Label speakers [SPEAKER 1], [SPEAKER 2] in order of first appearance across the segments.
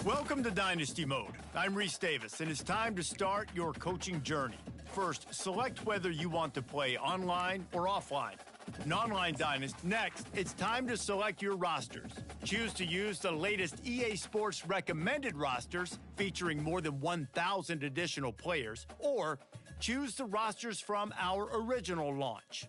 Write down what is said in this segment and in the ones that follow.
[SPEAKER 1] Welcome to Dynasty Mode. I'm Reese Davis, and it's time to start your coaching journey. First, select whether you want to play online or offline. An online Dynasty. Next, it's time to select your rosters. Choose to use the latest EA Sports recommended rosters featuring more than 1,000 additional players, or choose the rosters from our original launch.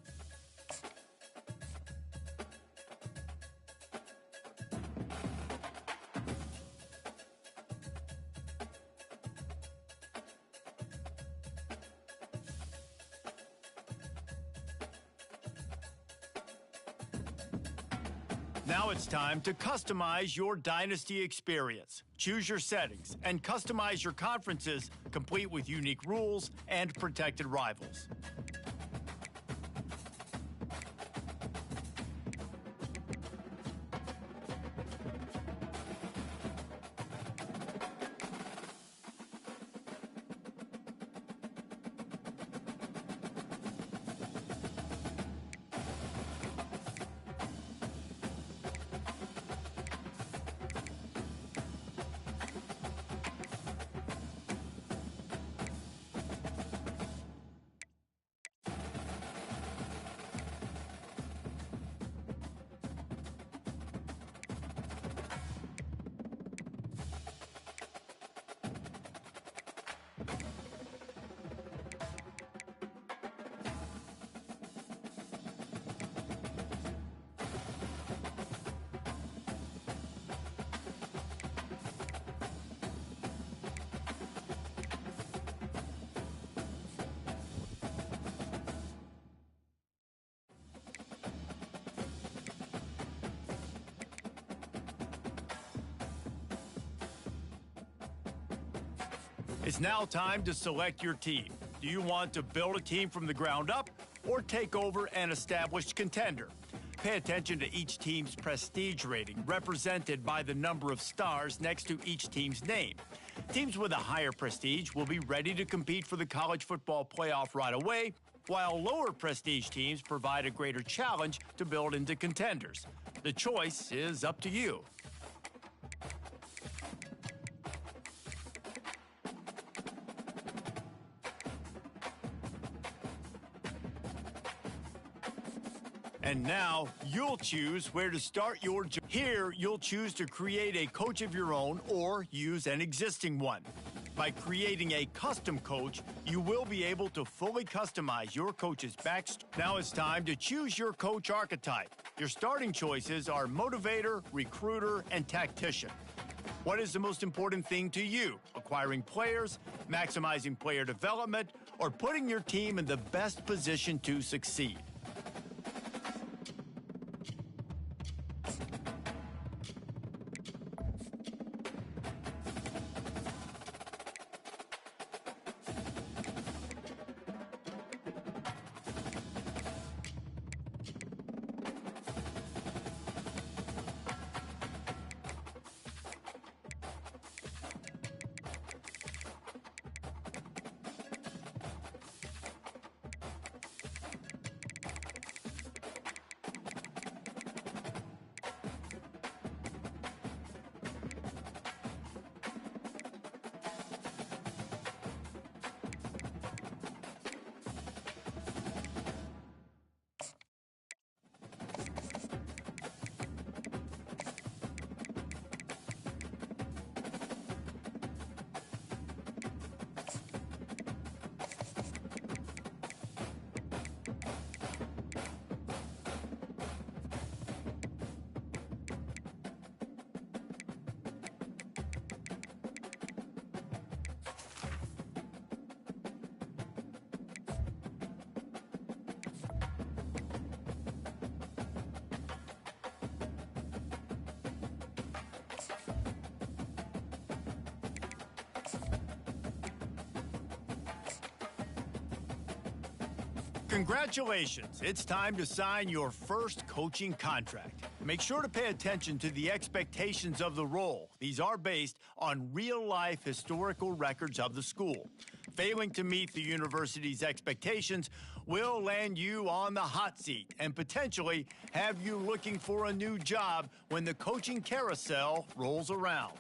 [SPEAKER 1] Now it's time to customize your Dynasty experience. Choose your settings and customize your conferences, complete with unique rules and protected rivals. It's now time to select your team. Do you want to build a team from the ground up or take over an established contender? Pay attention to each team's prestige rating, represented by the number of stars next to each team's name. Teams with a higher prestige will be ready to compete for the college football playoff right away, while lower prestige teams provide a greater challenge to build into contenders. The choice is up to you. And now, you'll choose where to start your journey. Here, you'll choose to create a coach of your own or use an existing one. By creating a custom coach, you will be able to fully customize your coach's backstory. Now it's time to choose your coach archetype. Your starting choices are motivator, recruiter, and tactician. What is the most important thing to you? Acquiring players, maximizing player development, or putting your team in the best position to succeed? Congratulations, it's time to sign your first coaching contract. Make sure to pay attention to the expectations of the role. These are based on real-life historical records of the school. Failing to meet the university's expectations will land you on the hot seat and potentially have you looking for a new job when the coaching carousel rolls around.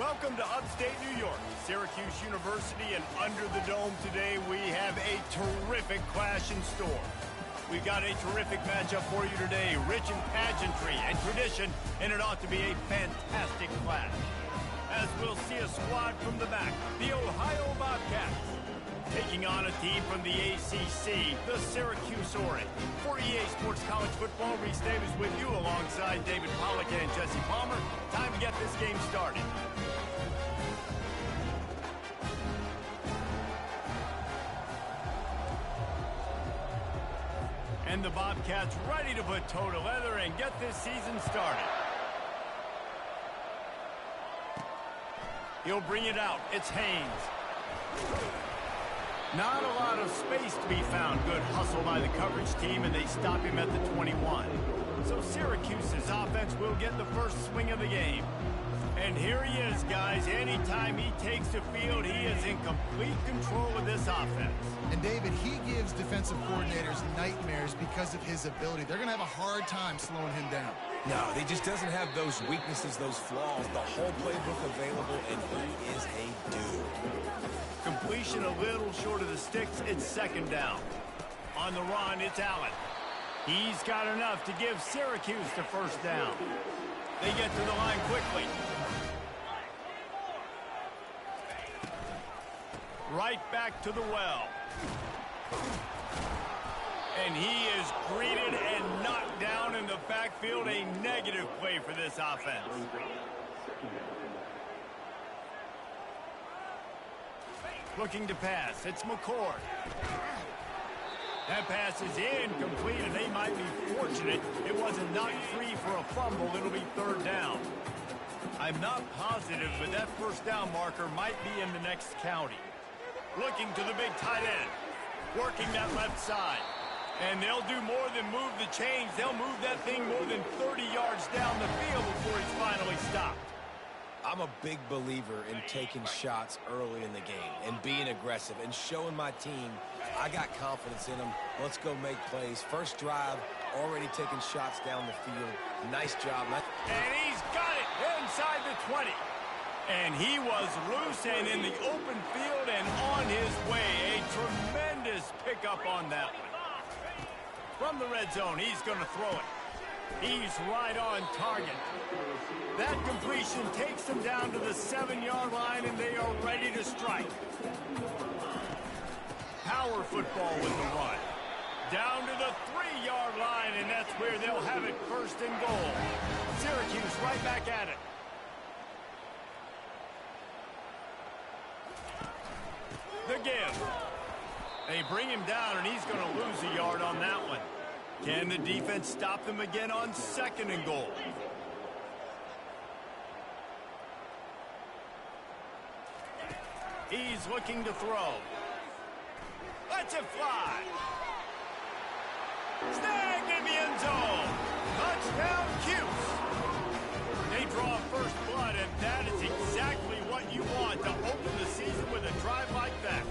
[SPEAKER 1] Welcome to upstate New York, Syracuse University, and under the dome today we have a terrific clash in store. We've got a terrific matchup for you today, rich in pageantry and tradition, and it ought to be a fantastic clash. As we'll see a squad from the back, the Ohio Bobcats, taking on a team from the ACC, the Syracuse Orange. For EA Sports College Football, Reese Davis with you alongside David Pollack and Jesse Palmer. Time to get this game started. And the Bobcats ready to put toe to leather and get this season started. He'll bring it out. It's Haynes. Not a lot of space to be found. Good hustle by the coverage team, and they stop him at the 21. So Syracuse's offense will get the first swing of the game. And here he is, guys. Anytime he takes the field, he is in complete control of this offense.
[SPEAKER 2] And David, he gives defensive coordinators nightmares because of his ability. They're going to have a hard time slowing him down.
[SPEAKER 3] No, he just doesn't have those weaknesses, those flaws, the whole playbook available, and he is a dude.
[SPEAKER 1] Completion a little short of the sticks. It's second down. On the run, it's Allen. He's got enough to give Syracuse the first down. They get to the line quickly. Right back to the well. And he is greeted and knocked down in the backfield. A negative play for this offense. Looking to pass. It's McCord. That pass is incomplete, and they might be fortunate it wasn't knocked free for a fumble. It'll be third down. I'm not positive, but that first down marker might be in the next county. Looking to the big tight end. Working that left side. And they'll do more than move the chains. They'll move that thing more than 30 yards down the field before he's finally stopped.
[SPEAKER 3] I'm a big believer in taking shots early in the game and being aggressive and showing my team I got confidence in them. Let's go make plays. First drive, already taking shots down the field. Nice job.
[SPEAKER 1] And he's got it inside the 20. And he was loose and in the open field and on his way. A tremendous pickup on that one. From the red zone, he's going to throw it. He's right on target. That completion takes them down to the 7-yard line, and they are ready to strike. Power football with the run. Down to the 3-yard line, and that's where they'll have it first and goal. Syracuse right back at it. The give. They bring him down, and he's going to lose a yard on that one. Can the defense stop them again on second and goal? He's looking to throw. Lets it fly. Snagged in the end zone. Touchdown, Cuse. They draw first blood, and that is exactly what you want to open the season with a drive like that.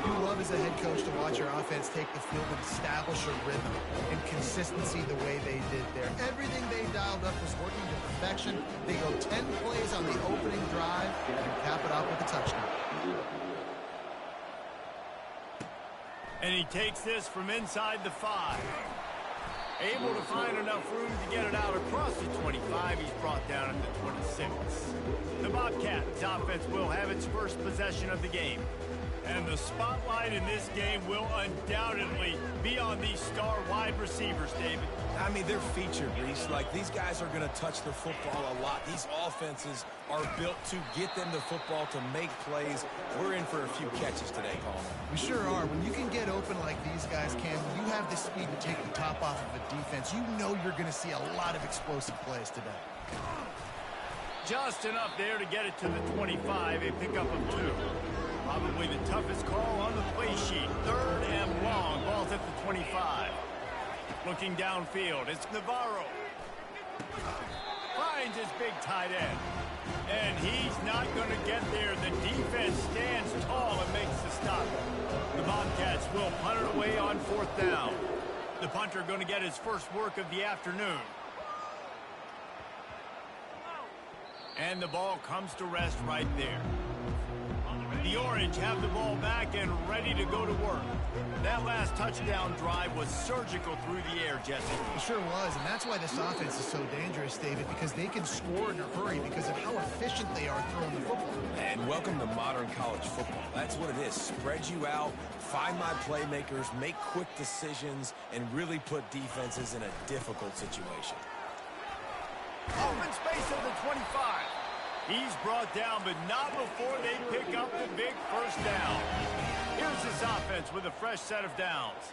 [SPEAKER 2] You love as a head coach to watch your offense take the field and establish a rhythm and consistency the way they did there. Everything they dialed up was working to perfection. They go 10 plays on the opening drive and cap it off with a touchdown.
[SPEAKER 1] And he takes this from inside the 5. Able to find enough room to get it out across the 25. He's brought down at the 26. The Bobcats offense will have its first possession of the game. And the spotlight in this game will undoubtedly be on these star wide receivers, David.
[SPEAKER 3] I mean, they're featured, Reese. Like, these guys are going to touch the football a lot. These offenses are built to get them the football, to make plays. We're in for a few catches today, Palmer.
[SPEAKER 2] We sure are. When you can get open like these guys can, when you have the speed to take the top off of a defense, you know you're going to see a lot of explosive plays today.
[SPEAKER 1] Just enough there to get it to the 25, a pickup of 2. Probably the toughest call on the play sheet. Third and long. Ball's at the 25. Looking downfield, it's Navarro. Finds his big tight end. And he's not going to get there. The defense stands tall and makes the stop. The Bobcats will punt it away on fourth down. The punter going to get his first work of the afternoon. And the ball comes to rest right there. The Orange have the ball back and ready to go to work. That last touchdown drive was surgical through the air, Jesse.
[SPEAKER 2] It sure was, and that's why this offense is so dangerous, David, because they can score in a hurry because of how efficient they are throwing the football.
[SPEAKER 3] And welcome to modern college football. That's what it is. Spread you out, find my playmakers, make quick decisions, and really put defenses in a difficult situation.
[SPEAKER 1] Open space at the 25. He's brought down, but not before they pick up the big first down. Here's this offense with a fresh set of downs.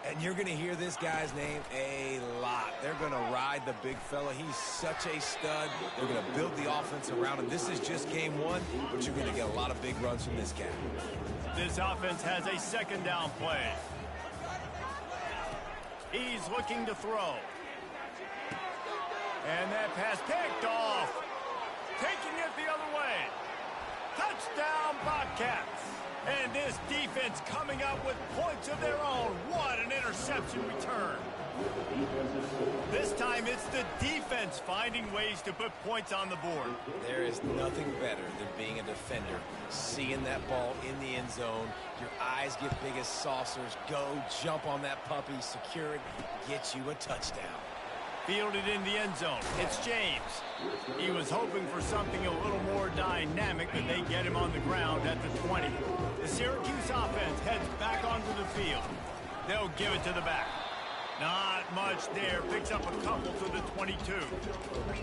[SPEAKER 3] And you're going to hear this guy's name a lot. They're going to ride the big fella. He's such a stud. They're going to build the offense around him. This is just game one, but you're going to get a lot of big runs from this guy.
[SPEAKER 1] This offense has a second down play. He's looking to throw. And that pass picked off. Taking it the other way. Touchdown, Bobcats. And this defense coming up with points of their own. What an interception return. This time it's the defense finding ways to put points on the board.
[SPEAKER 3] There is nothing better than being a defender. Seeing that ball in the end zone. Your eyes get big as saucers. Go, jump on that puppy, secure it, get you a touchdown.
[SPEAKER 1] Fielded in the end zone. It's James. He was hoping for something a little more dynamic, but they get him on the ground at the 20. The Syracuse offense heads back onto the field. They'll give it to the back. Not much there. Picks up a couple to the 22.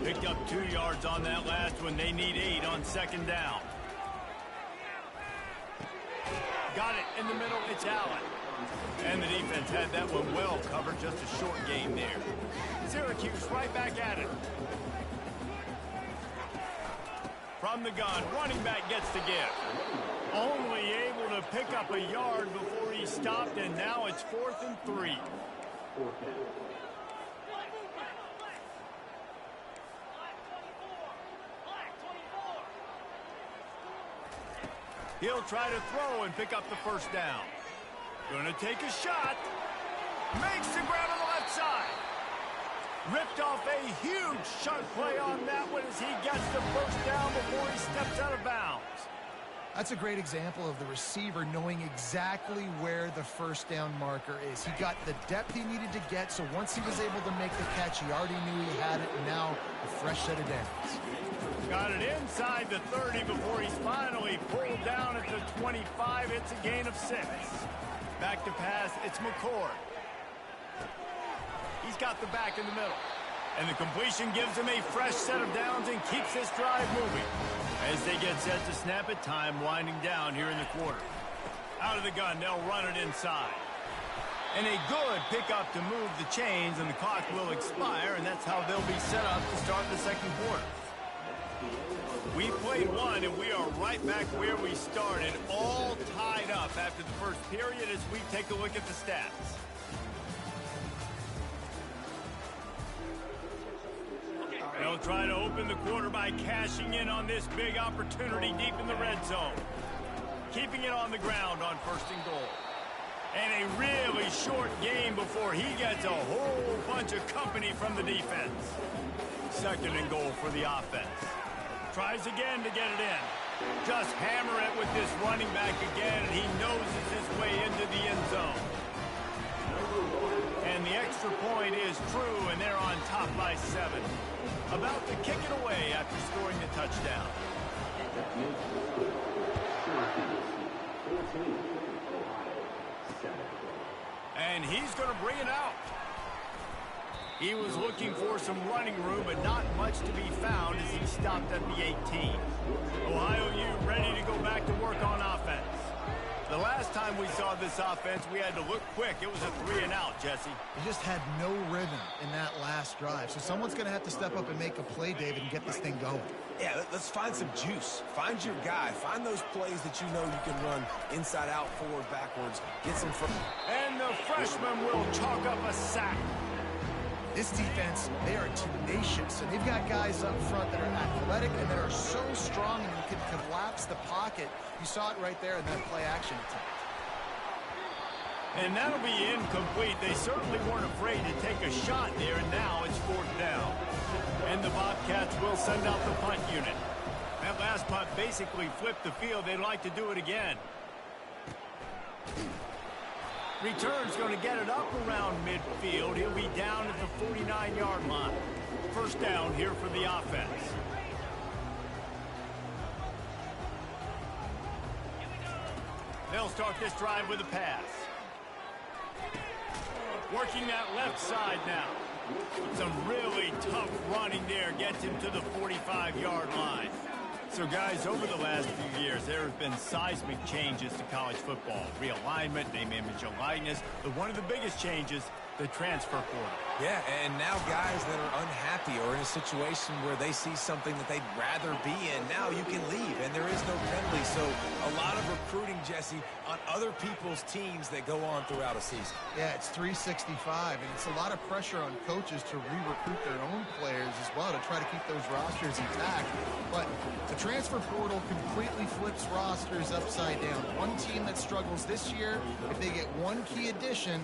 [SPEAKER 1] Picked up 2 yards on that last one. They need 8 on second down. Got it in the middle. It's Allen. And the defense had that one well covered. Just a short gain there. Syracuse right back at it. From the gun, running back gets the give. Only able to pick up a yard before he stopped, and now it's 4th and 3. He'll try to throw and pick up the first down. Gonna take a shot. Makes the grab on the left side. Ripped off a huge chunk play on that one as he gets the first down before he steps out of bounds.
[SPEAKER 2] That's a great example of the receiver knowing exactly where the first down marker is. He got the depth he needed to get, so once he was able to make the catch, he already knew he had it, and now a fresh set of downs.
[SPEAKER 1] Got it inside the 30 before he's finally pulled down at the 25. It's a gain of 6. Back to pass, it's McCord. He's got the back in the middle. And the completion gives him a fresh set of downs and keeps this drive moving. As they get set to snap it, time winding down here in the quarter. Out of the gun, they'll run it inside. And a good pickup to move the chains, and the clock will expire, and that's how they'll be set up to start the second quarter. We played one, and we are right back where we started, all tied up after the first period as we take a look at the stats. They'll try to open the quarter by cashing in on this big opportunity deep in the red zone. Keeping it on the ground on 1st and goal. And a really short game before he gets a whole bunch of company from the defense. 2nd and goal for the offense. Tries again to get it in. Just hammer it with this running back again, and he noses his way into the end zone. And the extra point is true, and they're on top by 7. About to kick it away after scoring the touchdown. And he's going to bring it out. He was looking for some running room, but not much to be found as he stopped at the 18. Ohio U ready to go back to work on offense. The last time we saw this offense, we had to look quick. It was a 3-and-out, Jesse.
[SPEAKER 2] He just had no rhythm in that last drive. So someone's going to have to step up and make a play, David, and get this thing going. Yeah,
[SPEAKER 3] let's find some juice. Find your guy. Find those plays that you know you can run inside out, forward, backwards. Get some fun.
[SPEAKER 1] And the freshman will chalk up a sack.
[SPEAKER 2] This defense, they are tenacious, and they've got guys up front that are athletic and that are so strong and can collapse the pocket. You saw it right there in that play-action attempt.
[SPEAKER 1] And that'll be incomplete. They certainly weren't afraid to take a shot there, and now it's 4th down. And the Bobcats will send out the punt unit. That last punt basically flipped the field. They'd like to do it again. Return's going to get it up around midfield. He'll be down at the 49-yard line. 1st down here for the offense. They'll start this drive with a pass. Working that left side now. Some really tough running there. Gets him to the 45-yard line. So, guys, over the last few years, there have been seismic changes to college football. Realignment, name, image, and likeness. But one of the biggest changes, the transfer portal.
[SPEAKER 3] Yeah, and now guys that are unhappy or in a situation where they see something that they'd rather be in, now you can leave, and there is no penalty. So a lot of recruiting, Jesse, on other people's teams that go on throughout a season.
[SPEAKER 2] Yeah, it's 365, and it's a lot of pressure on coaches to re-recruit their own players as well to try to keep those rosters intact. But the transfer portal completely flips rosters upside down. One team that struggles this year, if they get one key addition,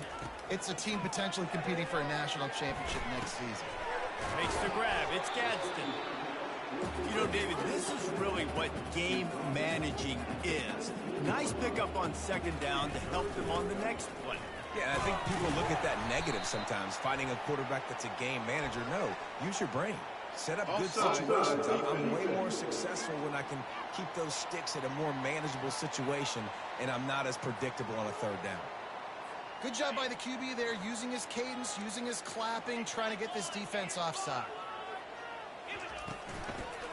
[SPEAKER 2] it's a team potentially competing for a national championship next season.
[SPEAKER 1] Makes the grab. It's Gadsden. You know, David, this is really what game managing is. Nice pickup on 2nd down to help them on the next play.
[SPEAKER 3] Yeah, I think people look at that negative sometimes, finding a quarterback that's a game manager. No, use your brain. Set up good situations. I'm way more successful when I can keep those sticks at a more manageable situation, and I'm not as predictable on a 3rd down.
[SPEAKER 2] Good job by the QB there, using his cadence, using his clapping, trying to get this defense offside.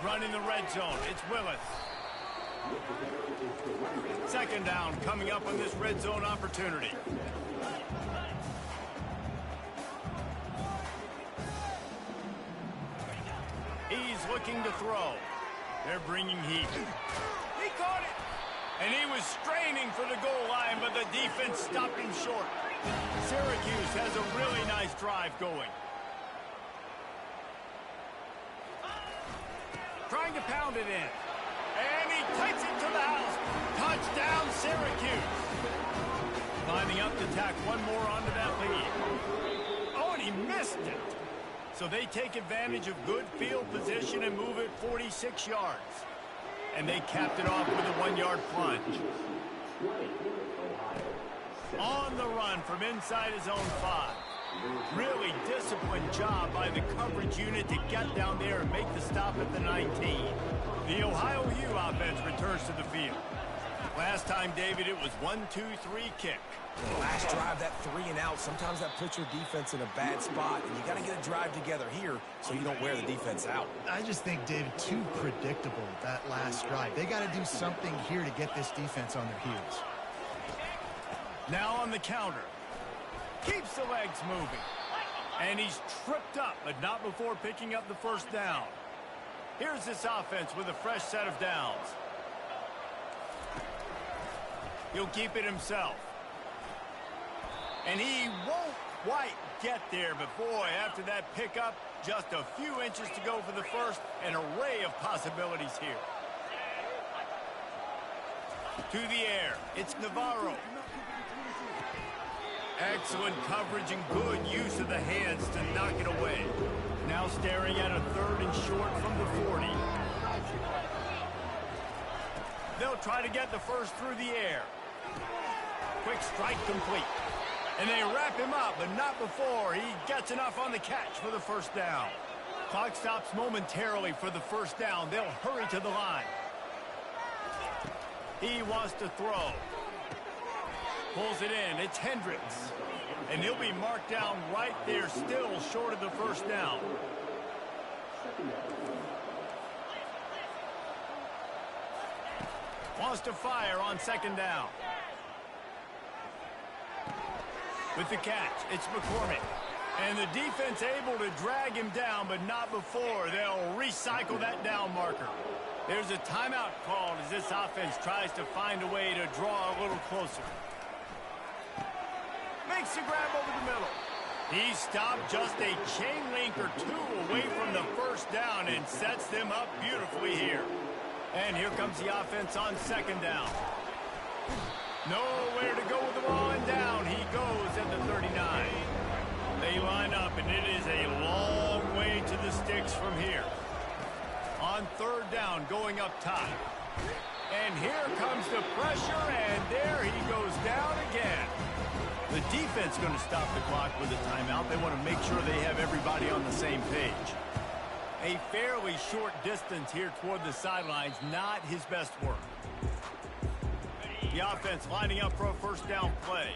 [SPEAKER 1] Running the red zone. It's Willis. 2nd down coming up on this red zone opportunity. He's looking to throw. They're bringing heat. He caught it. And he was straining for the goal line, but the defense stopped him short. Syracuse has a really nice drive going. Trying to pound it in. And he takes it to the house. Touchdown, Syracuse. Lining up to tack one more onto that lead. Oh, and he missed it. So they take advantage of good field position and move it 46 yards. And they capped it off with a 1-yard plunge. On the run from inside his own 5. Really disciplined job by the coverage unit to get down there and make the stop at the 19. The Ohio U offense returns to the field. Last time, David, it was 1-2-3 kick.
[SPEAKER 3] Last drive, that 3 and out, sometimes that puts your defense in a bad spot, and you got to get a drive together here so you don't wear the defense out.
[SPEAKER 2] I just think, David, too predictable, that last drive. They got to do something here to get this defense on their heels.
[SPEAKER 1] Now on the counter. Keeps the legs moving. And he's tripped up, but not before picking up the 1st down. Here's this offense with a fresh set of downs. He'll keep it himself. And he won't quite get there, but boy, after that pickup, just a few inches to go for the 1st, an array of possibilities here. To the air, it's Navarro. Excellent coverage and good use of the hands to knock it away. Now staring at a 3rd and short from the 40. They'll try to get the 1st through the air. Quick strike complete. And they wrap him up, but not before he gets enough on the catch for the 1st down. Clock stops momentarily for the 1st down. They'll hurry to the line. He wants to throw. Pulls it in. It's Hendricks. And he'll be marked down right there, still short of the 1st down. Wants to fire on 2nd down. With the catch, it's McCormick. And the defense able to drag him down, but not before. They'll recycle that down marker. There's a timeout called as this offense tries to find a way to draw a little closer. Makes the grab over the middle. He stopped just a chain link or 2 away from the 1st down and sets them up beautifully here. And here comes the offense on 2nd down. Nowhere to go with the ball and down. He goes at the 39. They line up, and it is a long way to the sticks from here. On third down, going up top. And here comes the pressure, and there he goes down again. The defense going to stop the clock with a timeout. They want to make sure they have everybody on the same page. A fairly short distance here toward the sidelines, not his best work. The offense lining up for a first down play.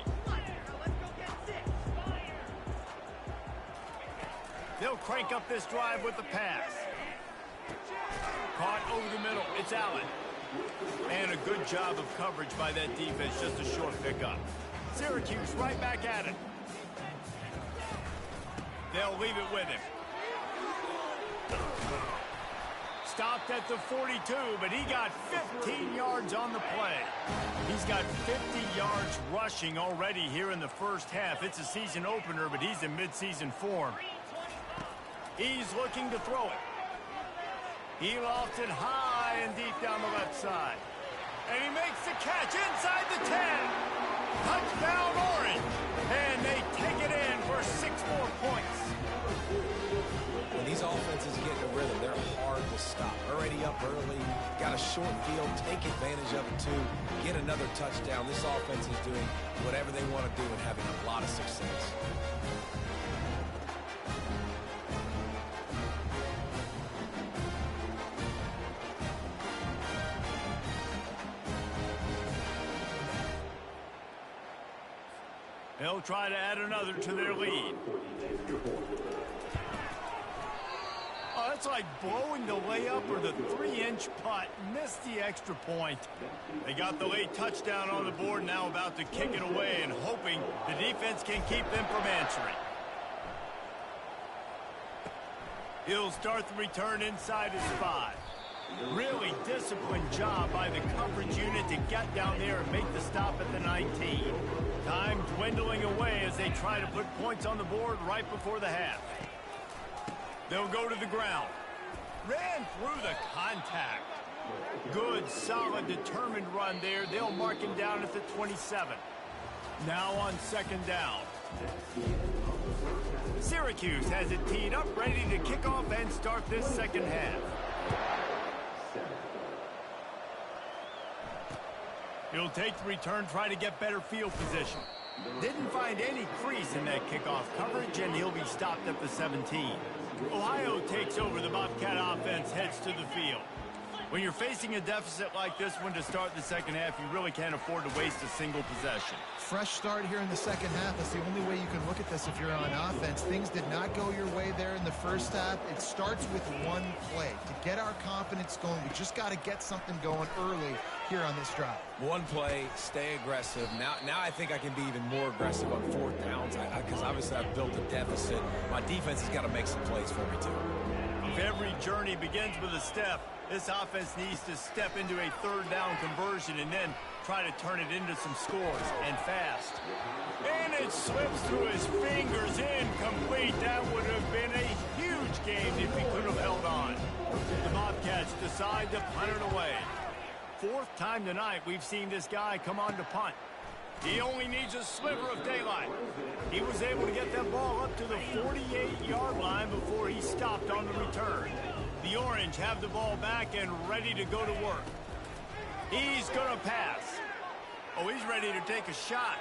[SPEAKER 1] They'll crank up this drive with the pass. Caught over the middle. It's Allen. And a good job of coverage by that defense. Just a short pickup. Syracuse right back at it. They'll leave it with him. Stopped at the 42, but he got 15 yards on the play. He's got 50 yards rushing already here in the first half. It's a season opener, but he's in midseason form. He's looking to throw it. He lofts it high and deep down the left side. And he makes the catch inside the 10. Touchdown Orange. And they take it in for 6 more points.
[SPEAKER 3] When these offenses get in a rhythm, they're hard to stop. Already up early, got a short field, take advantage of it too, get another touchdown. This offense is doing whatever they want to do and having a lot of success.
[SPEAKER 1] They'll try to add another to their lead. Oh, that's like blowing the layup or the 3-inch putt. Missed the extra point. They got the late touchdown on the board, now about to kick it away and hoping the defense can keep them from answering. He'll start the return inside his 5. Really disciplined job by the coverage unit to get down there and make the stop at the 19. Time dwindling away as they try to put points on the board right before the half. They'll go to the ground. Ran through the contact. Good, solid, determined run there. They'll mark him down at the 27. Now on second down. Syracuse has it teed up, ready to kick off and start this second half. He'll take the return, try to get better field position. Didn't find any crease in that kickoff coverage, and he'll be stopped at the 17. Ohio takes over. The Bobcat offense heads to the field. When you're facing a deficit like this one to start the second half, you really can't afford to waste a single possession.
[SPEAKER 2] Fresh start here in the second half. That's the only way you can look at this if you're on offense. Things did not go your way there in the first half. It starts with one play. To get our confidence going, we just got to get something going early here on this drive.
[SPEAKER 3] One play, stay aggressive. Now I think I can be even more aggressive on fourth downs because obviously I've built a deficit. My defense has got to make some plays for me too.
[SPEAKER 1] If every journey begins with a step, this offense needs to step into a third down conversion and then try to turn it into some scores, and fast. And it slips through his fingers, incomplete. That would have been a huge game if he could have held on. The Bobcats decide to punt it away. Fourth time tonight we've seen this guy come on to punt. He only needs a sliver of daylight. He was able to get that ball up to the 48-yard line before he stopped on the return. The Orange have the ball back and ready to go to work. He's going to pass. Oh, he's ready to take a shot.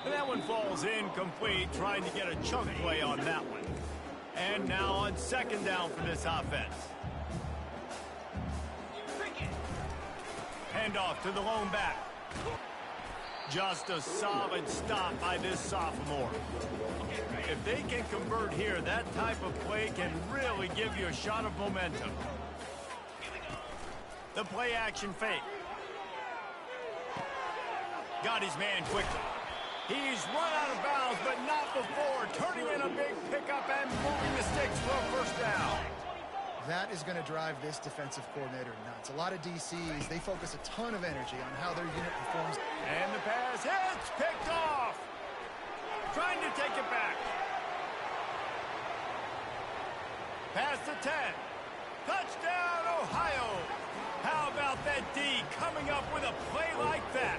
[SPEAKER 1] And that one falls incomplete, trying to get a chunk play on that one. And now on second down for this offense. Handoff to the lone back. Just a solid stop by this sophomore. If they can convert here, that type of play can really give you a shot of momentum. The play action fake. Got his man quickly. He's run out of bounds, but not before. Turning in a big pickup and moving the sticks for a first down.
[SPEAKER 2] That is going to drive this defensive coordinator nuts. A lot of DCs, they focus a ton of energy on how their unit performs.
[SPEAKER 1] And the pass hits, picked off. Trying to take it back. Past the 10. Touchdown, Ohio. How about that D coming up with a play like that?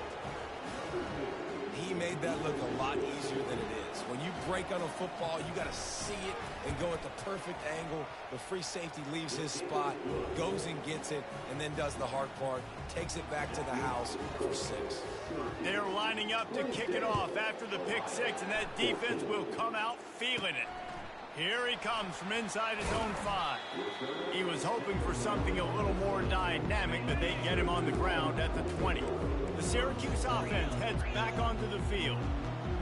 [SPEAKER 3] He made made that look a lot easier than it is. When you break on a football, you got to see it and go at the perfect angle. The free safety leaves his spot, goes and gets it, and then does the hard part, takes it back to the house for 6.
[SPEAKER 1] They're lining up to kick it off after the pick 6, and that defense will come out feeling it. Here he comes from inside his own 5. He was hoping for something a little more dynamic, but they get him on the ground at the 20. The Syracuse offense heads back onto the field.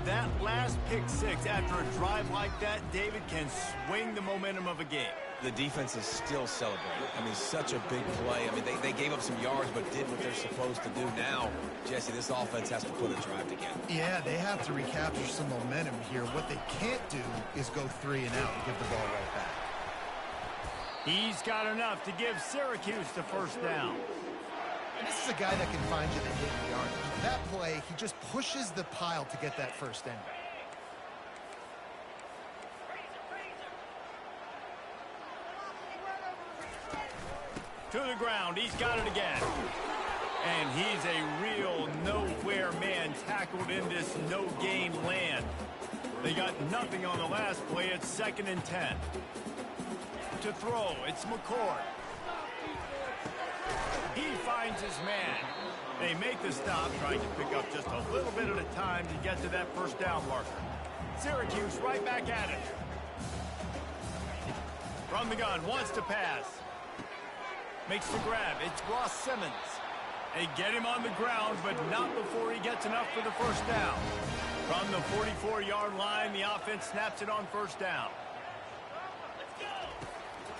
[SPEAKER 1] That last pick 6 after a drive like that, David, can swing the momentum of a game.
[SPEAKER 3] The defense is still celebrating. I mean, such a big play. I mean, they gave up some yards but did what they're supposed to do. Now, Jesse, this offense has to put a drive together.
[SPEAKER 2] Yeah, they have to recapture some momentum here. What they can't do is go 3 and out and give the ball right back.
[SPEAKER 1] He's got enough to give Syracuse the first down.
[SPEAKER 2] And this is a guy that can find you the hidden yardage. That play, he just pushes the pile to get that first down.
[SPEAKER 1] To the ground, he's got it again. And he's a real nowhere man tackled in this no-gain land. They got nothing on the last play. It's 2nd and 10. To throw, it's McCord. He finds his man. They make the stop, trying to pick up just a little bit at a time to get to that first down marker. Syracuse right back at it. From the gun, wants to pass. Makes the grab. It's Ross Simmons. They get him on the ground, but not before he gets enough for the first down. From the 44-yard line, the offense snaps it on first down.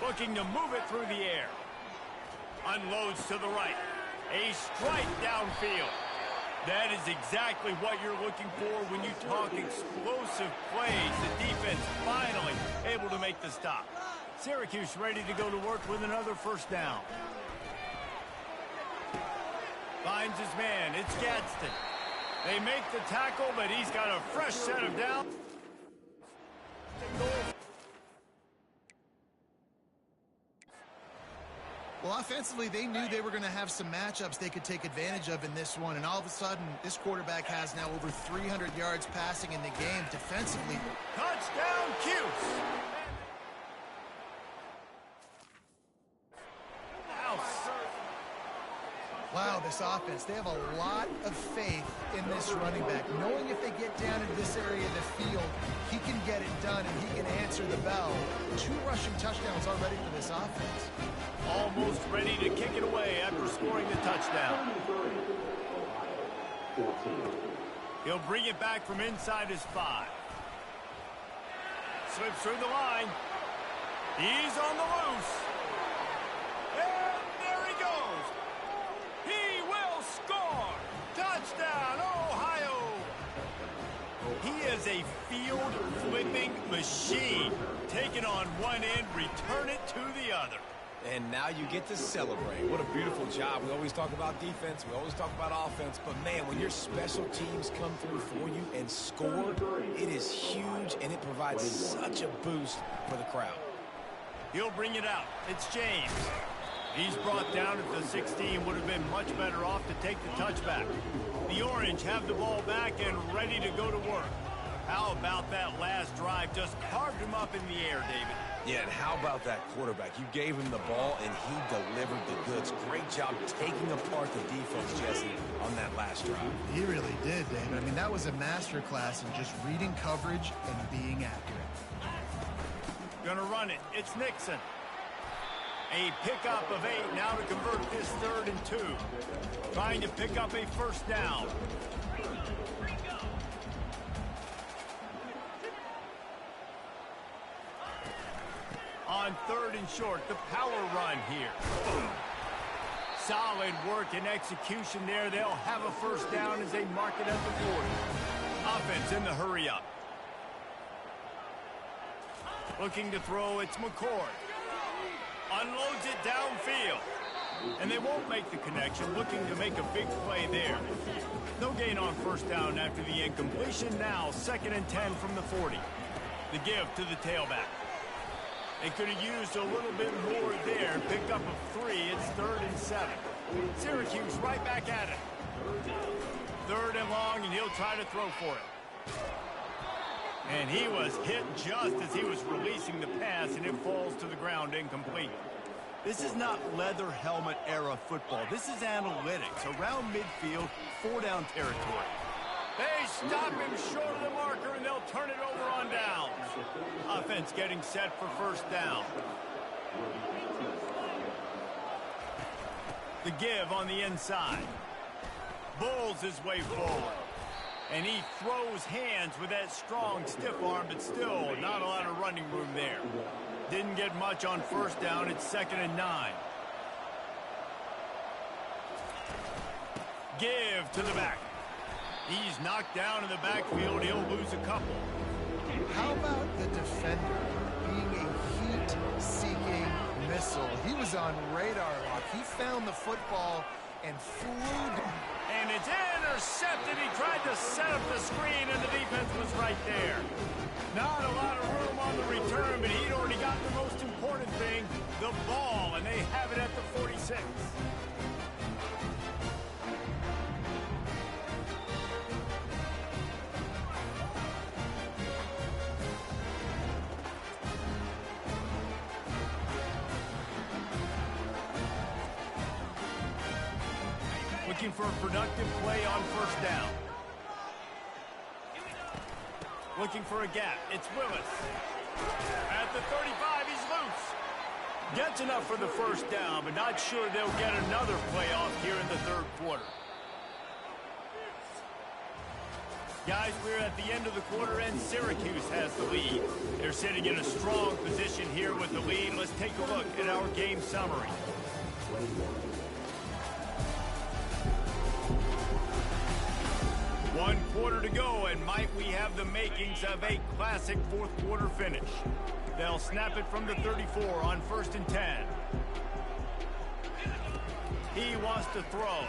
[SPEAKER 1] Looking to move it through the air. Unloads to the right. A strike downfield. That is exactly what you're looking for when you talk explosive plays. The defense finally able to make the stop. Syracuse ready to go to work with another first down. Finds his man. It's Gadsden. They make the tackle, but he's got a fresh set of downs.
[SPEAKER 2] Well, offensively, they knew they were going to have some matchups they could take advantage of in this one. And all of a sudden, this quarterback has now over 300 yards passing in the game. Defensively,
[SPEAKER 1] touchdown, Cuse.
[SPEAKER 2] Wow, this offense, they have a lot of faith in this running back, knowing if they get down into this area of the field, he can get it done and he can answer the bell. 2 rushing touchdowns already for this offense.
[SPEAKER 1] Almost ready to kick it away after scoring the touchdown. He'll bring it back from inside his 5. Slips through the line. He's on the loose. And there he goes. He will score. Touchdown, Ohio. He is a field-flipping machine. Take it on one end, return it to the other.
[SPEAKER 3] And now you get to celebrate. What a beautiful job. We always talk about defense. We always talk about offense. But, man, when your special teams come through for you and score, it is huge, and it provides such a boost for the crowd.
[SPEAKER 1] He'll bring it out. It's James. He's brought down at the 16. Would have been much better off to take the touchback. The Orange have the ball back and ready to go to work. How about that last drive? Just carved him up in the air, David.
[SPEAKER 3] Yeah, and how about that quarterback? You gave him the ball, and he delivered the goods. Great job taking apart the defense, Jesse, on that last drive.
[SPEAKER 2] He really did, David. I mean, that was a masterclass in just reading coverage and being accurate.
[SPEAKER 1] Gonna run it. It's Nixon. A pickup of 8 now to convert this 3rd and 2. Trying to pick up a first down. On 3rd and short, the power run here. Solid work and execution there. They'll have a first down as they mark it at the 40. Offense in the hurry up. Looking to throw, it's McCord. Unloads it downfield. And they won't make the connection, looking to make a big play there. No gain on first down after the incompletion. Now 2nd and 10 from the 40. The give to the tailback. They could have used a little bit more there and picked up a 3. It's 3rd and 7. Syracuse right back at it. 3rd and long strong, and he'll try to throw for it. And he was hit just as he was releasing the pass, and it falls to the ground incomplete. This is not leather helmet era football. This is analytics. Around midfield, 4-down territory. They stop him short of the marker, and they'll turn it over on downs. Offense getting set for first down. The give on the inside. Bulls his way forward. And he throws hands with that strong, stiff arm, but still not a lot of running room there. Didn't get much on first down. It's 2nd and 9. Give to the back. He's knocked down in the backfield. He'll lose a couple.
[SPEAKER 2] How about the defender being a heat-seeking missile? He was on radar lock. He found the football and flew.
[SPEAKER 1] And it's intercepted. He tried to set up the screen, and the defense was right there. Not a lot of room on the return, but he'd already got the most important thing, the ball, and they have it at the 46. Looking for a productive play on first down. Looking for a gap. It's Willis. At the 35, he's loose. Gets enough for the first down, but not sure they'll get another playoff here in the third quarter. Guys, we're at the end of the quarter, and Syracuse has the lead. They're sitting in a strong position here with the lead. Let's take a look at our game summary. One quarter to go, and might we have the makings of a classic fourth quarter finish. They'll snap it from the 34 on 1st and 10. He wants to throw.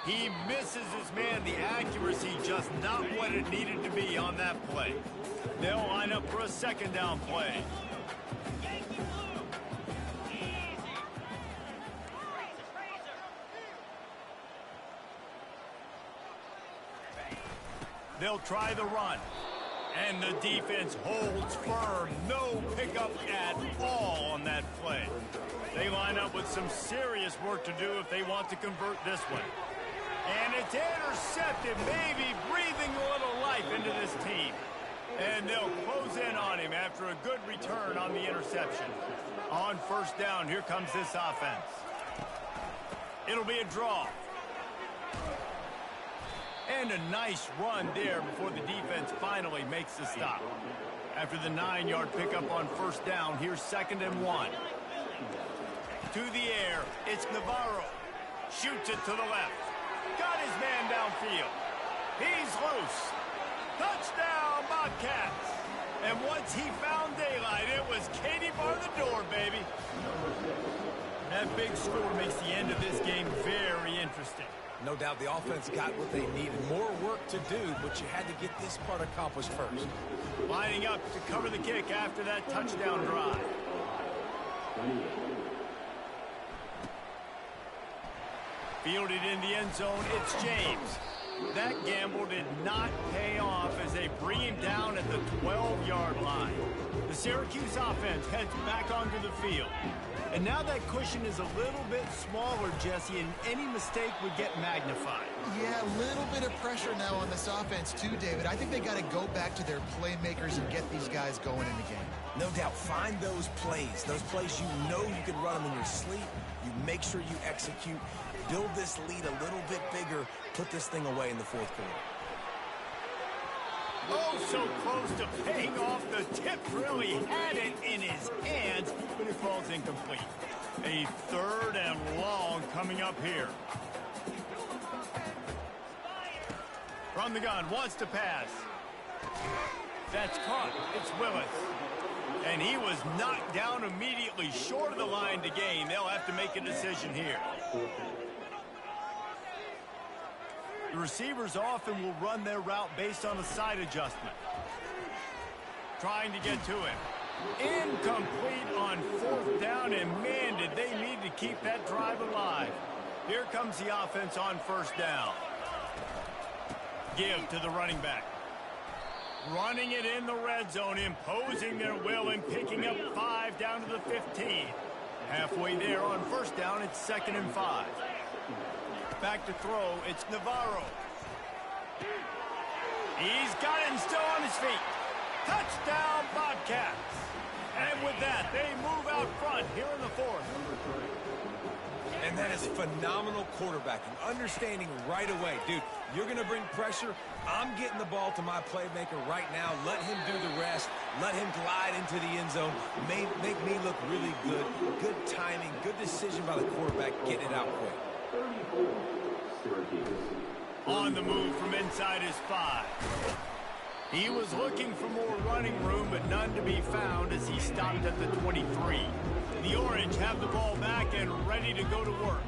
[SPEAKER 1] He misses his man. The accuracy just not what it needed to be on that play. They'll line up for a 2nd down play. They'll try the run. And the defense holds firm. No pickup at all on that play. They line up with some serious work to do if they want to convert this one. And it's intercepted, maybe breathing a little life into this team. And they'll close in on him after a good return on the interception. On first down, here comes this offense. It'll be a draw. And a nice run there before the defense finally makes the stop. After the 9-yard pickup on first down, here's 2nd and 1. To the air, it's Navarro. Shoots it to the left. Got his man downfield. He's loose. Touchdown, Bobcats. And once he found daylight, it was Katie bar the door, baby. That big score makes the end of this game very interesting.
[SPEAKER 3] No doubt the offense got what they needed. More work to do, but you had to get this part accomplished first.
[SPEAKER 1] Lining up to cover the kick after that touchdown drive. Fielded in the end zone, it's James. That gamble did not pay off as they bring him down at the 12-yard line. The Syracuse offense heads back onto the field. And now that cushion is a little bit smaller, Jesse, and any mistake would get magnified.
[SPEAKER 2] Yeah, a little bit of pressure now on this offense too, David. I think they got to go back to their playmakers and get these guys going in the game.
[SPEAKER 3] No doubt, find those plays you know you can run them in your sleep. You make sure you execute, build this lead a little bit bigger, put this thing away in the fourth quarter.
[SPEAKER 1] Oh, so close to paying off. The tip really had it in his hands, but it falls incomplete. A 3rd and long coming up here. From the gun, wants to pass. That's caught. It's Willis. And he was knocked down immediately short of the line to gain. They'll have to make a decision here. The receivers often will run their route based on a side adjustment. Trying to get to him. Incomplete on 4th down, and man, did they need to keep that drive alive. Here comes the offense on first down. Give to the running back. Running it in the red zone, imposing their will and picking up 5 down to the 15. Halfway there on first down, it's 2nd and 5. Back to throw, it's Navarro. He's got it and still on his feet. Touchdown, Bobcats. And with that, they move out front here in the 4th.
[SPEAKER 3] And that is phenomenal quarterbacking. Understanding right away, dude, you're going to bring pressure. I'm getting the ball to my playmaker right now. Let him do the rest. Let him glide into the end zone. Make me look really good. Good timing, good decision by the quarterback, getting it out quick.
[SPEAKER 4] Syracuse.
[SPEAKER 1] On the move from inside his 5. He was looking for more running room, but none to be found as he stopped at the 23. The Orange have the ball back and ready to go to work.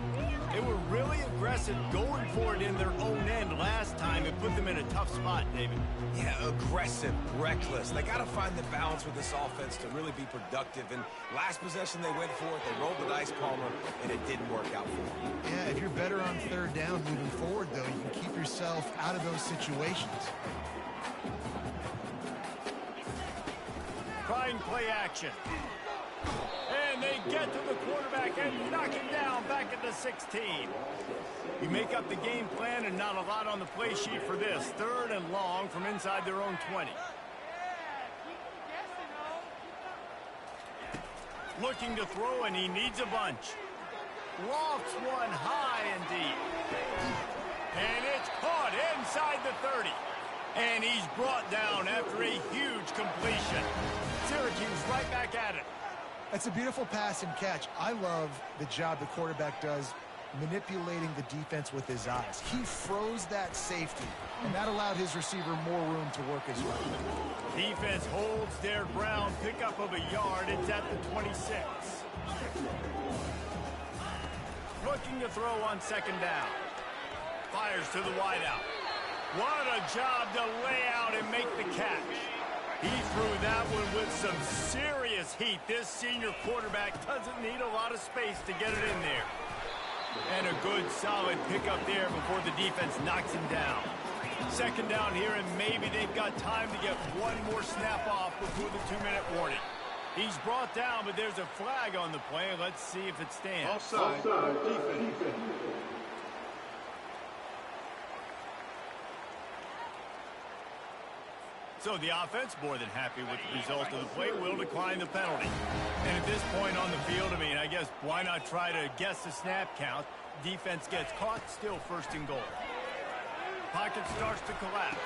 [SPEAKER 1] They were really aggressive going for it in their own end last time. It put them in a tough spot, David.
[SPEAKER 3] Yeah, aggressive, reckless. They got to find the balance with this offense to really be productive. And last possession they went for it. They rolled the dice, Palmer, and it didn't work out for them.
[SPEAKER 2] Yeah, if you're better on 3rd down moving forward, though, you can keep yourself out of those situations.
[SPEAKER 1] Trying play action. And they get to the quarterback and knock him down back at the 16. You make up the game plan and not a lot on the play sheet for this. 3rd and long from inside their own 20. Looking to throw, and he needs a bunch. Lofts one high and deep. And it's caught inside the 30. And he's brought down after a huge completion. Syracuse right back at it.
[SPEAKER 2] That's a beautiful pass and catch. I love the job the quarterback does manipulating the defense with his eyes. He froze that safety, and that allowed his receiver more room to work his way.
[SPEAKER 1] Defense holds their ground, pickup of a yard. It's at the 26. Looking to throw on 2nd down. Fires to the wideout. What a job to lay out and make the catch. He threw that one with some serious heat. This senior quarterback doesn't need a lot of space to get it in there. And a good, solid pickup there before the defense knocks him down. 2nd down here, and maybe they've got time to get one more snap off before the 2-minute warning. He's brought down, but there's a flag on the play. Let's see if it stands.
[SPEAKER 4] Offside. Defense.
[SPEAKER 1] So the offense, more than happy with the result of the play, will decline the penalty. And at this point on the field, I guess why not try to guess the snap count? Defense gets caught, still 1st and goal. Pocket starts to collapse.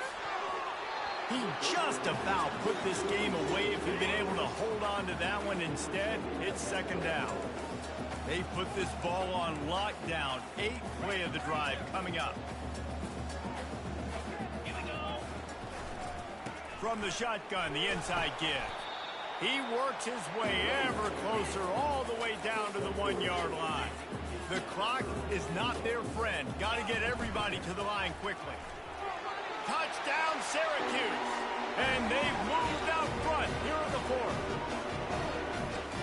[SPEAKER 1] He just about put this game away if he'd been able to hold on to that one. Instead, it's 2nd down. They put this ball on lockdown. 8th play of the drive coming up. From the shotgun, the inside give. He works his way ever closer all the way down to the 1-yard line. The clock is not their friend. Got to get everybody to the line quickly. Touchdown, Syracuse. And they've moved out front here in the 4th.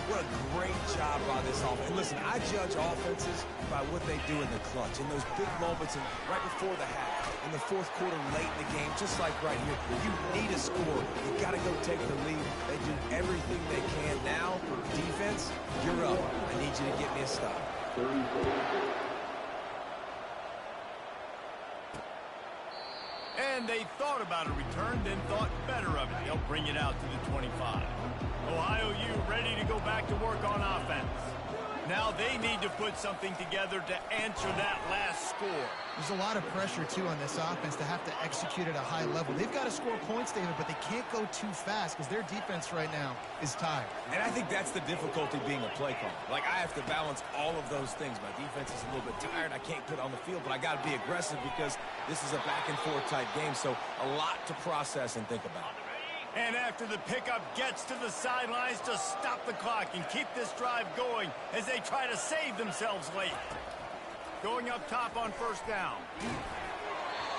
[SPEAKER 3] What a great job by this offense. And listen, I judge offenses by what they do in the clutch, in those big moments, and right before the half, in the 4th quarter, late in the game, just like right here. You need a score. You got to go take the lead. They do everything they can. Now, defense, you're up. I need you to get me a stop.
[SPEAKER 1] And they thought about a return, then thought better of it. They'll bring it out to the 25. Ohio U ready to go back to work on offense. Now they need to put something together to answer that last score.
[SPEAKER 2] There's a lot of pressure, too, on this offense to have to execute at a high level. They've got to score points, David, but they can't go too fast because their defense right now is tired.
[SPEAKER 3] And I think that's the difficulty being a play caller. Like, I have to balance all of those things. My defense is a little bit tired. I can't put it on the field, but I got to be aggressive because this is a back-and-forth type game, so a lot to process and think about.
[SPEAKER 1] And after the pickup gets to the sidelines to stop the clock and keep this drive going as they try to save themselves late. Going up top on 1st down.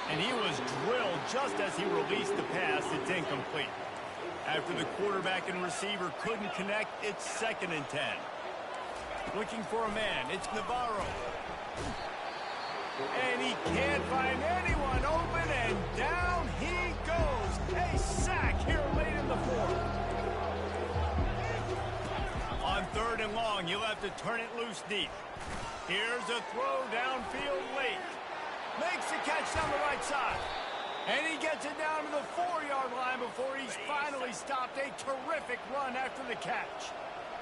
[SPEAKER 1] And he was drilled just as he released the pass. It's incomplete. After the quarterback and receiver couldn't connect, it's 2nd and 10. Looking for a man. It's Navarro. And he can't find anyone open, and down and you'll have to turn it loose deep. Here's a throw downfield late. Makes the catch down the right side. And he gets it down to the 4-yard line before he's finally stopped. A terrific run after the catch.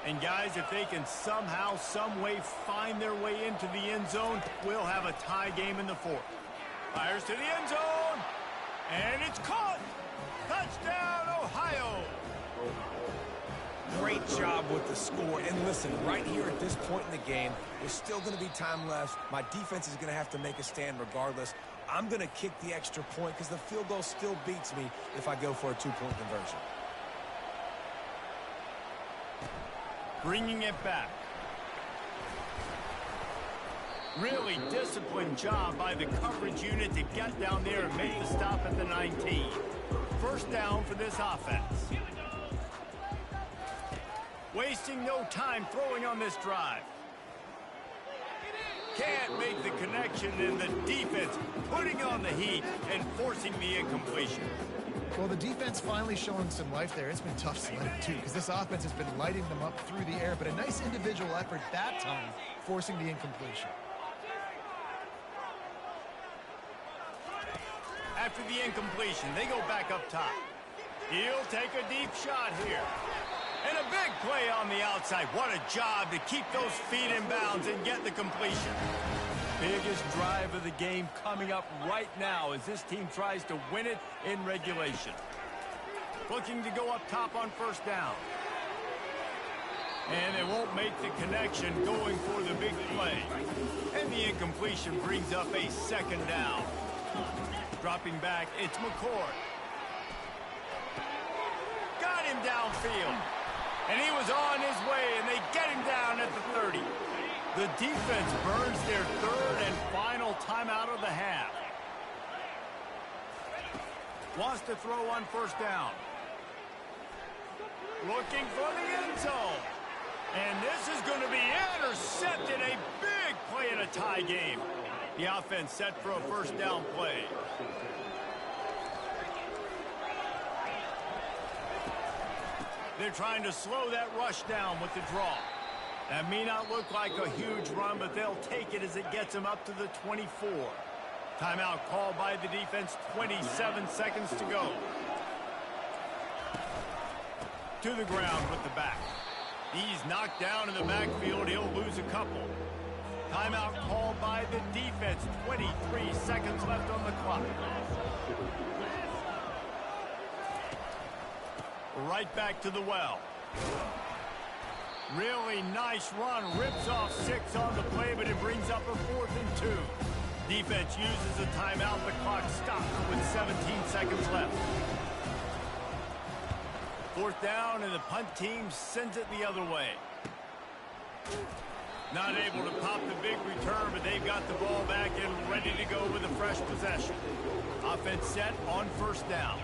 [SPEAKER 1] And guys, if they can somehow, some way find their way into the end zone, we'll have a tie game in the fourth. Fires to the end zone. And it's caught. Touchdown, Ohio.
[SPEAKER 3] Great job with the score. And listen, right here at this point in the game, there's still going to be time left. My defense is going to have to make a stand regardless. I'm going to kick the extra point because the field goal still beats me if I go for a 2-point conversion.
[SPEAKER 1] Bringing it back. Really disciplined job by the coverage unit to get down there and make the stop at the 19. First down for this offense. Wasting no time throwing on this drive. Can't make the connection, and the defense putting on the heat and forcing the incompletion.
[SPEAKER 2] Well, the defense finally showing some life there. It's been tough sledding, too, because this offense has been lighting them up through the air, but a nice individual effort that time, forcing the incompletion.
[SPEAKER 1] After the incompletion, they go back up top. He'll take a deep shot here. And a big play on the outside. What a job to keep those feet in bounds and get the completion. Biggest drive of the game coming up right now as this team tries to win it in regulation. Looking to go up top on first down. And they won't make the connection going for the big play. And the incompletion brings up a second down. Dropping back, it's McCord. Got him downfield. And he was on his way, and they get him down at the 30. The defense burns their third and final timeout of the half. Wants to throw on first down. Looking for the end zone. And this is going to be intercepted. A big play in a tie game. The offense set for a first down play. They're trying to slow that rush down with the draw. That may not look like a huge run, but they'll take it as it gets them up to the 24. Timeout called by the defense, 27 seconds to go. To the ground with the back. He's knocked down in the backfield. He'll lose a couple. Timeout called by the defense, 23 seconds left on the clock. Right back to the well. Really nice run. Rips off 6 on the play, but it brings up a 4th and 2. Defense uses a timeout. The clock stops with 17 seconds left. 4th down, and the punt team sends it the other way. Not able to pop the big return, but they've got the ball back and ready to go with a fresh possession. Offense set on first down.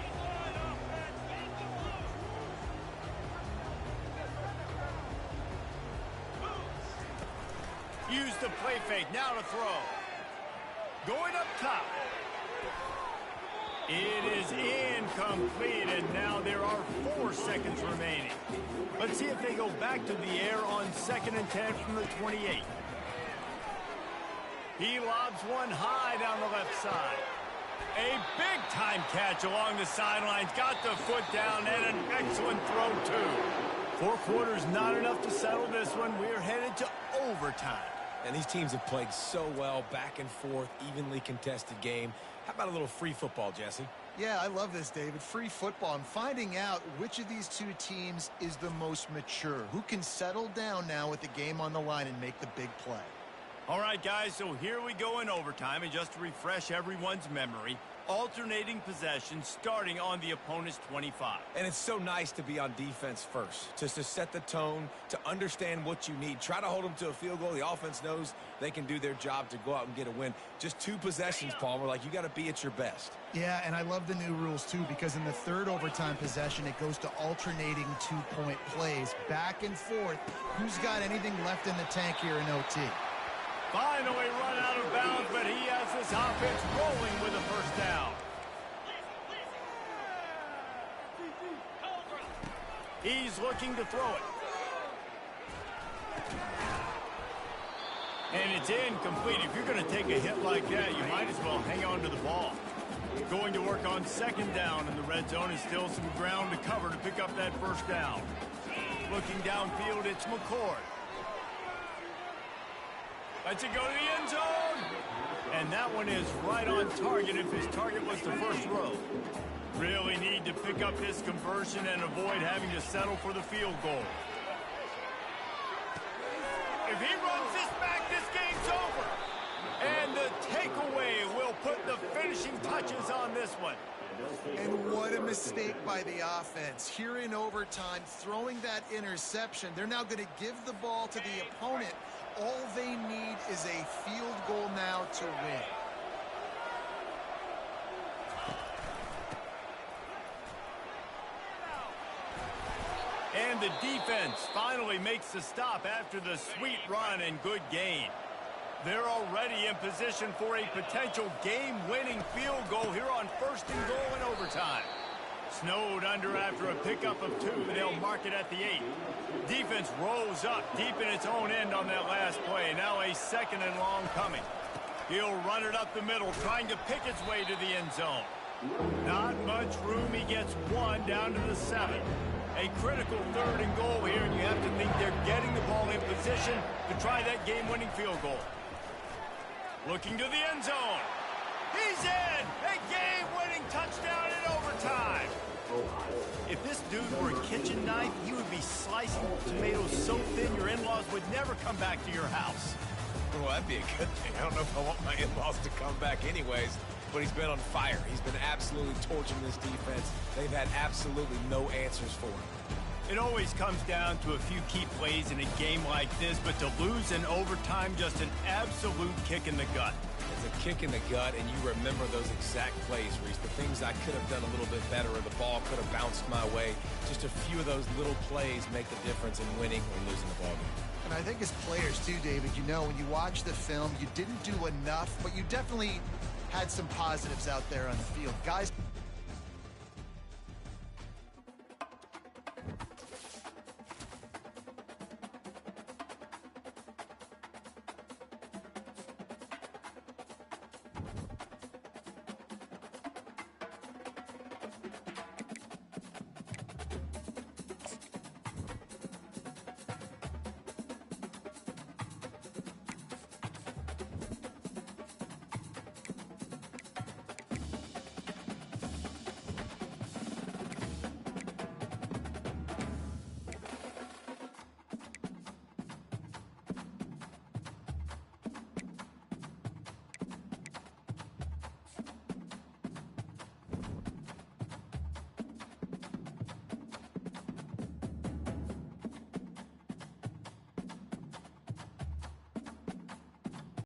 [SPEAKER 1] Use the play fake. Now to throw. Going up top. It is incomplete, and now there are 4 seconds remaining. Let's see if they go back to the air on 2nd and 10 from the 28. He lobs one high down the left side. A big-time catch along the sidelines. Got the foot down, and an excellent throw, too. 4 quarters, not enough to settle this one. We're headed to overtime.
[SPEAKER 3] And these teams have played so well, back and forth, evenly contested game. How about a little free football, Jesse?
[SPEAKER 2] Yeah, I love this, David. Free football. I'm finding out which of these two teams is the most mature. Who can settle down now with the game on the line and make the big play?
[SPEAKER 1] All right, guys, so here we go in overtime. And just to refresh everyone's memory, alternating possession starting on the opponent's 25.
[SPEAKER 3] And it's so nice to be on defense first, just to set the tone, to understand what you need. Try to hold them to a field goal. The offense knows they can do their job to go out and get a win. Just 2 possessions, Palmer. Like, you got to be at your best.
[SPEAKER 2] Yeah, and I love the new rules, too, because in the 3rd overtime possession, it goes to alternating 2-point plays, back and forth. Who's got anything left in the tank here in OT?
[SPEAKER 1] Finally run out of bounds, but he has this offense rolling with a first down. He's looking to throw it. And it's incomplete. If you're going to take a hit like that, you might as well hang on to the ball. Going to work on second down in the red zone is still some ground to cover to pick up that first down. Looking downfield, it's McCord. Lets it go to the end zone. And that one is right on target if his target was the first row. Really need to pick up this conversion and avoid having to settle for the field goal. If he runs this back, this game's over. And the takeaway will put the finishing touches on this one.
[SPEAKER 2] And what a mistake by the offense. Here in overtime, throwing that interception, they're now going to give the ball to the opponent. All they need is a field goal now to win.
[SPEAKER 1] And the defense finally makes the stop after the sweet run and good gain. They're already in position for a potential game-winning field goal here on first and goal in overtime. Snowed under after a pickup of 2. They'll mark it at the 8. Defense rolls up deep in its own end on that last play. Now a second and long coming. He'll run it up the middle, trying to pick its way to the end zone. Not much room. He gets 1 down to the 7. A critical third and goal here, and you have to think they're getting the ball in position to try that game-winning field goal. Looking to the end zone. He's in! A game-winning touchdown in overtime! If this dude were a kitchen knife, he would be slicing tomatoes so thin your in-laws would never come back to your house.
[SPEAKER 3] Well, that'd be a good thing. I don't know if I want my in-laws to come back anyways, but he's been on fire. He's been absolutely torching this defense. They've had absolutely no answers for him.
[SPEAKER 1] It always comes down to a few key plays in a game like this, but to lose in overtime, just an absolute kick in the gut.
[SPEAKER 3] It's a kick in the gut, and you remember those exact plays, Reese. The things I could have done a little bit better, or the ball could have bounced my way. Just a few of those little plays make the difference in winning or losing the ball game.
[SPEAKER 2] And I think as players too, David, you know, when you watch the film, you didn't do enough, but you definitely had some positives out there on the field. Guys